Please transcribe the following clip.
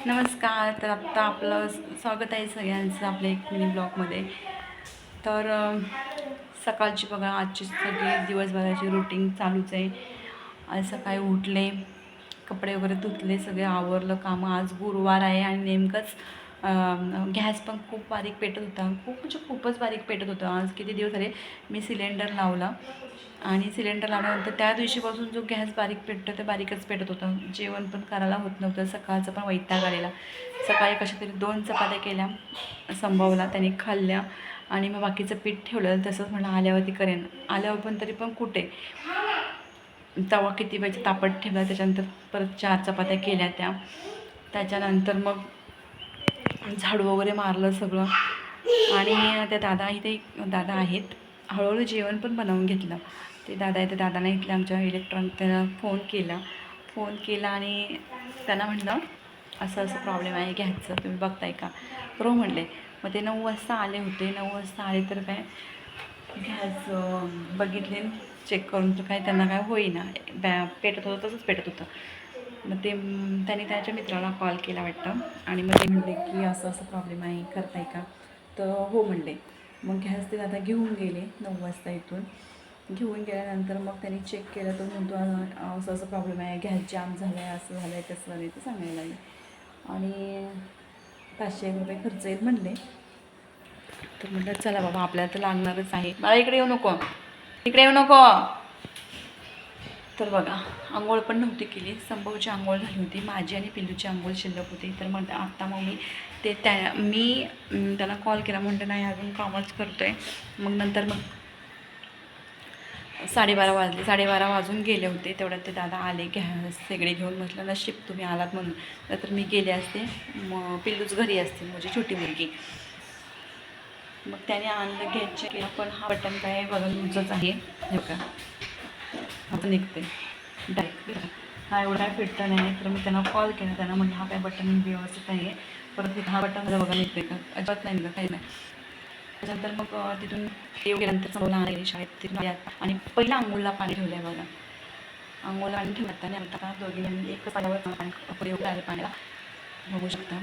नमस्कार. तर आत्ता आपलं स्वागत आहे सगळ्यांचं आपल्या एक मिनी ब्लॉगमध्ये. तर सकाळची बघा आजची सगळी दिवसभराची रुटीन चालूच आहे. आज सकाळी उठले, कपडे वगैरे धुतले, सगळे आवरलं कामं. आज गुरुवार आहे आणि नेमकंच गॅस पण खूप बारीक पेटत होता. खूप म्हणजे खूपच बारीक पेटत होतं. आज किती दिवस झाले मी सिलेंडर लावला आणि सिलेंडर लावल्यानंतर त्या दिवशीपासून जो गॅस बारीक पेटतो ते बारीकच पेटत होतं. जेवण पण करायला होत नव्हतं. सकाळचं पण वैताग आलेला. सकाळी कशा तरी 2 चपात्या केल्या, संभवला त्याने खाल्ल्या आणि मग बाकीचं पीठ ठेवलं. तसंच म्हणलं आल्यावरती करेन. आल्यावर पण तरी पण कुठे तवा किती पाहिजे तापत ठेवला. त्याच्यानंतर परत 4 चपात्या केल्या त्याच्यानंतर मग झाडू वगैरे मारलं सगळं आणि त्या दादा आहेत. हळूहळू जेवण पण बनवून घेतलं. ते दादा आहे, ते दादांना इथल्या आमच्या इलेक्ट्रॉनिक त्याला फोन केला आणि त्यांना म्हटलं असं असं प्रॉब्लेम आहे गॅसचं, तुम्ही बघताय का? तर हो म्हणले. मग ते 9 वाजता आले होते. 9 वाजता आले तर काय गॅस बघितले, चेक करून, तर काय त्यांना काय होईना. पेटत होतं तसंच पेटत होतं. मग त्याने त्याच्या मित्राला कॉल केला वाटतं आणि मग ते म्हणले की असं असं प्रॉब्लेम आहे, करताय का? तर हो म्हणले. मग गॅस ते दादा घेऊन गेले 9 वाजता इथून. घेऊन गेल्यानंतर मग त्यांनी चेक केलं. तर म्हणतो असं असं प्रॉब्लेम आहे, गॅस जाम झाला आहे, असं झालं आहे, तसं झालं आहे, ते सांगायला लागले. आणि 500 रुपये खर्च येईल म्हणले. तर म्हटलं चला बाबा, आपल्याला तर लागणारच आहे. मला इकडे येऊ नको, इकडे येऊ नको. तर बघा, आंघोळ पण नव्हती केली. संभवची आंघोळ झाली होती, माझी आणि पिल्लूची आंघोळ शिल्लक होती. तर म्हटलं आत्ता मग मी त्याला कॉल केला, म्हटलं नाही अजून कामच करतो आहे. मग नंतर मग 12:30 वाजले, 12:30 वाजून गेले होते. तेवढ्यात ते दादा आले गॅस सगळे घेऊन. म्हटलं नशीब तुम्ही आलात म्हणून, तर मी गेले असते. मग पिल्लूच घरी असते, माझी छोटी मुलगी. मग त्याने आणलं गॅसचे केला, पण हा बटन काय बघा लूजच आहे. हे का आता निघते डायरेक्ट. हा एवढा काय फिटतं नाही. तर मी त्यांना कॉल केला, त्यांना म्हणलं हा काय बटन व्यवस्थित आहे. परत हा बटन बघा निघते का? अजिबात नाही निघत, काही नाही. त्याच्यानंतर मग तिथून येऊ गेल्यानंतर समोर आणले शाळेत. तिथून आणि पहिला आंघोळला पाणी ठेवलं आहे बघा. आंघोळला पाणी ठेवलं आणि आता दोघी एकच पाण्यावर पाणी प्रयोग आले पाण्याला, बघू शकता.